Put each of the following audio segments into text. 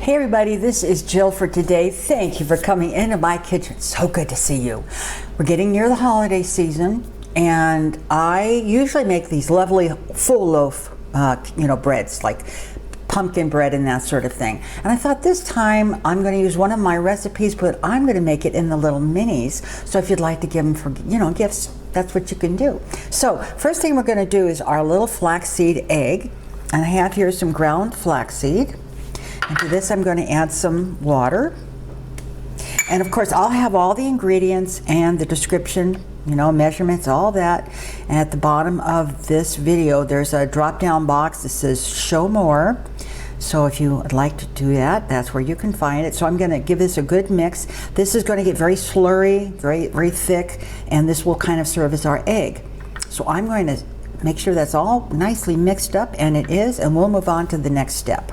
Hey everybody, this is Jill for today. Thank you for coming into my kitchen. So good to see you. We're getting near the holiday season, and I usually make these lovely full loaf, breads like pumpkin bread and that sort of thing. And I thought this time I'm going to use one of my recipes, but I'm going to make it in the little minis. So if you'd like to give them for, gifts, that's what you can do. So first thing we're going to do is our little flaxseed egg. And I have here some ground flaxseed. And to this I'm going to add some water. And of course I'll have all the ingredients and the description, measurements, all that. And at the bottom of this video there's a drop down box that says show more. So if you would like to do that, that's where you can find it. So I'm going to give this a good mix. This is going to get very slurry, very, very thick, and this will kind of serve as our egg. So I'm going to make sure that's all nicely mixed up, and it is, and we'll move on to the next step.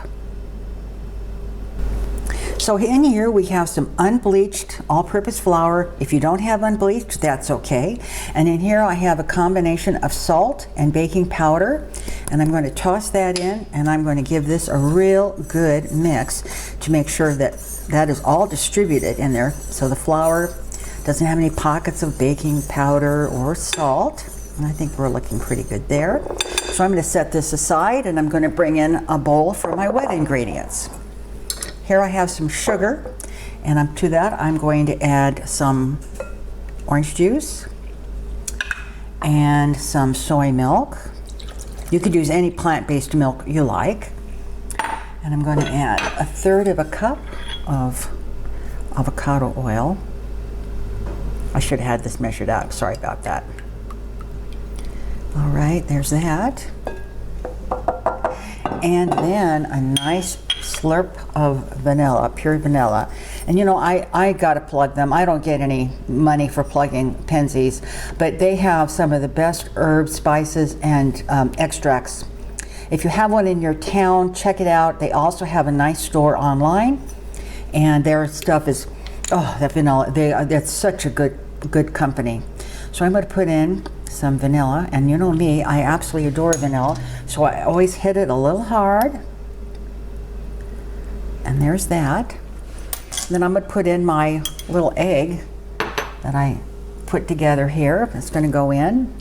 So in here we have some unbleached all-purpose flour. If you don't have unbleached, that's okay. And in here I have a combination of salt and baking powder, and I'm going to toss that in, and I'm going to give this a real good mix to make sure that that is all distributed in there, so the flour doesn't have any pockets of baking powder or salt. And I think we're looking pretty good there. So I'm going to set this aside, and I'm going to bring in a bowl for my wet ingredients. Here I have some sugar, and to that I'm going to add some orange juice and some soy milk. You could use any plant-based milk you like. And I'm going to add 1/3 of a cup of avocado oil. I should have had this measured out, sorry about that. All right, there's that. And then a nice slurp of vanilla, pure vanilla. And I gotta plug them. I don't get any money for plugging Penzies, but they have some of the best herbs, spices, and extracts. If you have one in your town, check it out. They also have a nice store online, and their stuff is, that vanilla, that's such a good company. So I'm gonna put in some vanilla, and you know me, I absolutely adore vanilla, so I always hit it a little hard. And there's that. Then I'm going to put in my little egg that I put together here. It's going to go in.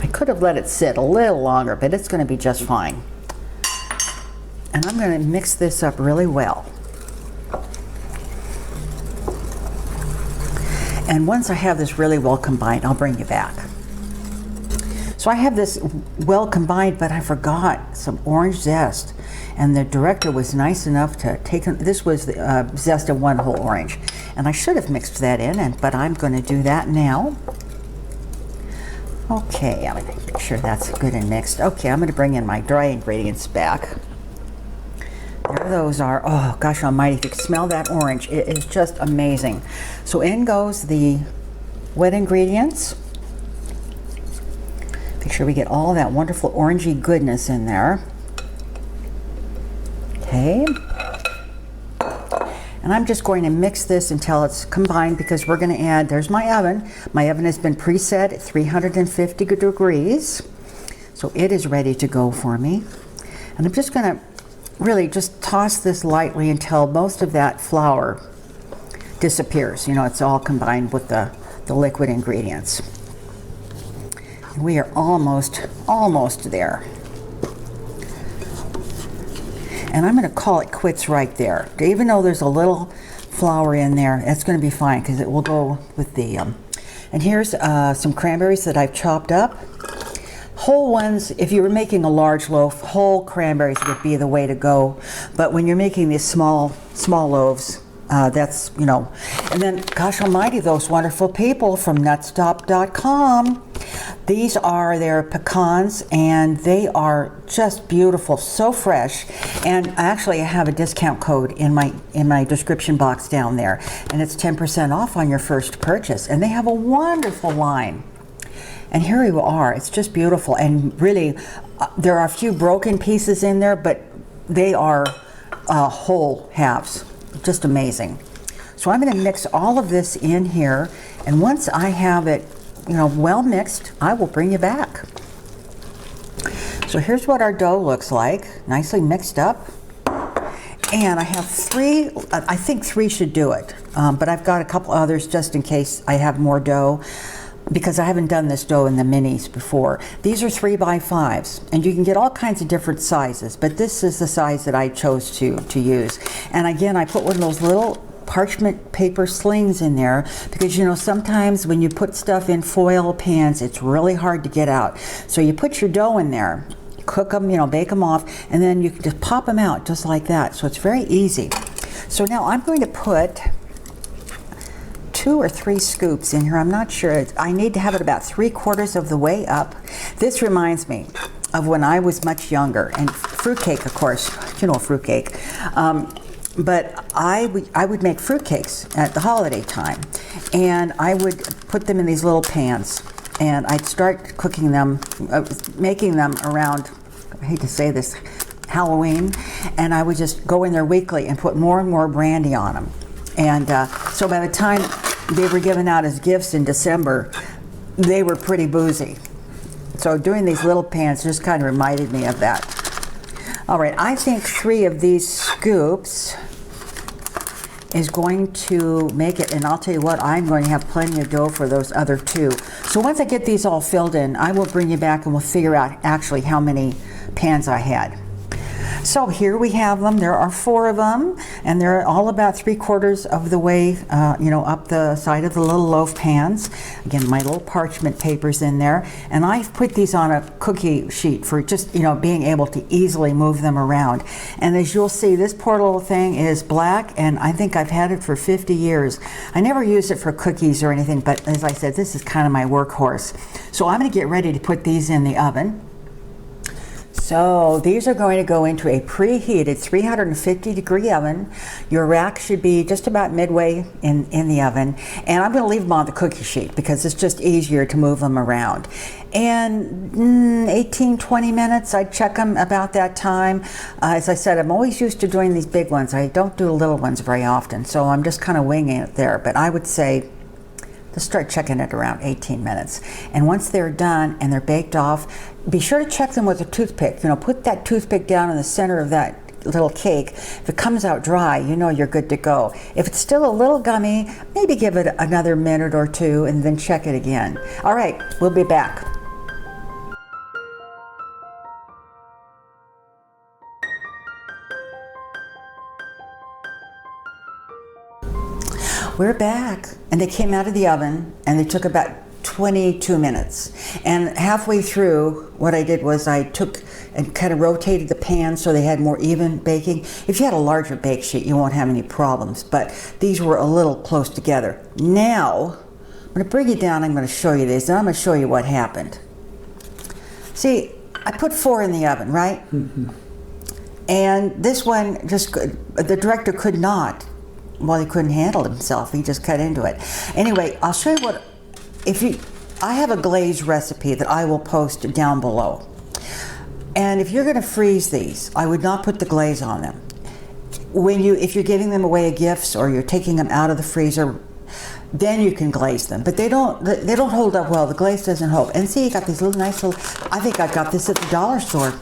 I could have let it sit a little longer, but it's going to be just fine. And I'm going to mix this up really well. And once I have this really well combined, I'll bring you back. So I have this well combined, but I forgot some orange zest. And the director was nice enough to take, this was the zest of one whole orange. And I should have mixed that in, but I'm going to do that now. Okay, I'm going to make sure that's good and mixed. Okay, I'm going to bring in my dry ingredients back. There those are. Oh gosh almighty, if you can smell that orange, it is just amazing. So in goes the wet ingredients. Make sure we get all that wonderful orangey goodness in there. Okay. And I'm just going to mix this until it's combined, because we're going to add, there's my oven. My oven has been preset at 350 degrees. So it is ready to go for me. And I'm just going to really just toss this lightly until most of that flour disappears. It's all combined with the liquid ingredients. And we are almost there. And I'm going to call it quits right there. Even though there's a little flour in there, that's going to be fine, because it will go with the, and here's some cranberries that I've chopped up. Whole ones, if you were making a large loaf, whole cranberries would be the way to go. But when you're making these small loaves, that's, And then, gosh almighty, those wonderful people from nutstop.com. These are their pecans, and they are just beautiful, so fresh. And actually I have a discount code in my description box down there, and it's 10% off on your first purchase. And they have a wonderful line. And here you are, it's just beautiful. And really, there are a few broken pieces in there, but they are whole halves. Just amazing. So I'm going to mix all of this in here, and once I have it well mixed, I will bring you back. So here's what our dough looks like, nicely mixed up. And I have three, I think three should do it, but I've got a couple others just in case I have more dough, because I haven't done this dough in the minis before. These are 3x5s, and you can get all kinds of different sizes, but this is the size that I chose to use. And again, I put one of those little parchment paper slings in there, because you know, sometimes when you put stuff in foil pans, it's really hard to get out. So you put your dough in there, cook them, you know, bake them off, and then you can just pop them out just like that. So it's very easy. So now I'm going to put 2 or 3 scoops in here. I'm not sure. I need to have it about 3/4 of the way up. This reminds me of when I was much younger, and fruitcake, of course, you know, fruitcake. But I would make fruitcakes at the holiday time, and I would put them in these little pans, and I'd start cooking them, making them around, I hate to say this, Halloween, and I would just go in there weekly and put more and more brandy on them. And so by the time they were given out as gifts in December, they were pretty boozy. So doing these little pans just kind of reminded me of that. All right, I think 3 of these scoops is going to make it, and I'll tell you what, I'm going to have plenty of dough for those other 2. So once I get these all filled in, I will bring you back and we'll figure out actually how many pans I had. So here we have them. There are 4 of them, and they're all about 3/4 of the way, you know, up the side of the little loaf pans. Again, my little parchment paper's in there, and I've put these on a cookie sheet for just, you know, being able to easily move them around. And as you'll see, this poor little thing is black, and I think I've had it for 50 years. I never used it for cookies or anything, but as I said, this is kind of my workhorse. So I'm going to get ready to put these in the oven. So these are going to go into a preheated 350-degree oven. Your rack should be just about midway in the oven. And I'm going to leave them on the cookie sheet because it's just easier to move them around. And 18-20 minutes, I check them about that time. As I said, I'm always used to doing these big ones. I don't do the little ones very often, so I'm just kind of winging it there. But I would say just start checking it around 18 minutes. And once they're done and they're baked off, be sure to check them with a toothpick. You know, put that toothpick down in the center of that little cake. If it comes out dry, you know you're good to go. If it's still a little gummy, maybe give it another minute or 2 and then check it again. All right, we'll be back. We're back, and they came out of the oven, and they took about 22 minutes. And halfway through, what I did was I took and kind of rotated the pan so they had more even baking. If you had a larger bake sheet, you won't have any problems, but these were a little close together. Now, I'm going to bring it down, I'm going to show you this, and I'm going to show you what happened. See, I put 4 in the oven, right? Mm-hmm. And this one, just the director could not. Well, he couldn't handle himself. He just cut into it. Anyway, I'll show you what, I have a glaze recipe that I will post down below. And if you're going to freeze these, I would not put the glaze on them. If you're giving them away as gifts or you're taking them out of the freezer, then you can glaze them. But they don't hold up well. The glaze doesn't hold. And see, you got these little nice little, I think I got this at the dollar store.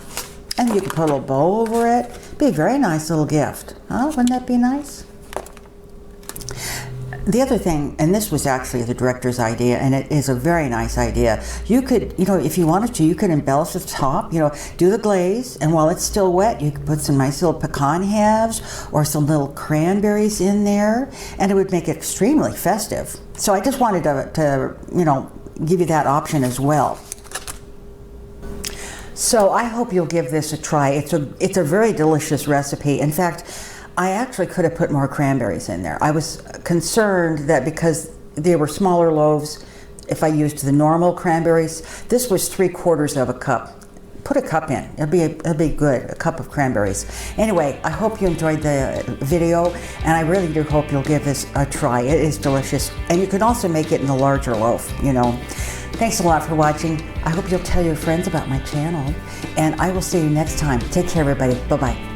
And you can put a little bow over it. Be a very nice little gift. Huh? Wouldn't that be nice? The other thing, and this was actually the director's idea, and it is a very nice idea. You could, you know, if you wanted to, you could embellish the top, you know, do the glaze, and while it's still wet, you could put some nice little pecan halves or some little cranberries in there, and it would make it extremely festive. So I just wanted to you know, give you that option as well. So I hope you'll give this a try. It's a very delicious recipe. In fact, I actually could have put more cranberries in there. I was concerned that because they were smaller loaves, if I used the normal cranberries, this was 3/4 of a cup. Put a cup in, it'll be good, a cup of cranberries. Anyway, I hope you enjoyed the video, and I really do hope you'll give this a try. It is delicious, and you can also make it in a larger loaf, you know. Thanks a lot for watching. I hope you'll tell your friends about my channel, and I will see you next time. Take care, everybody. Bye-bye.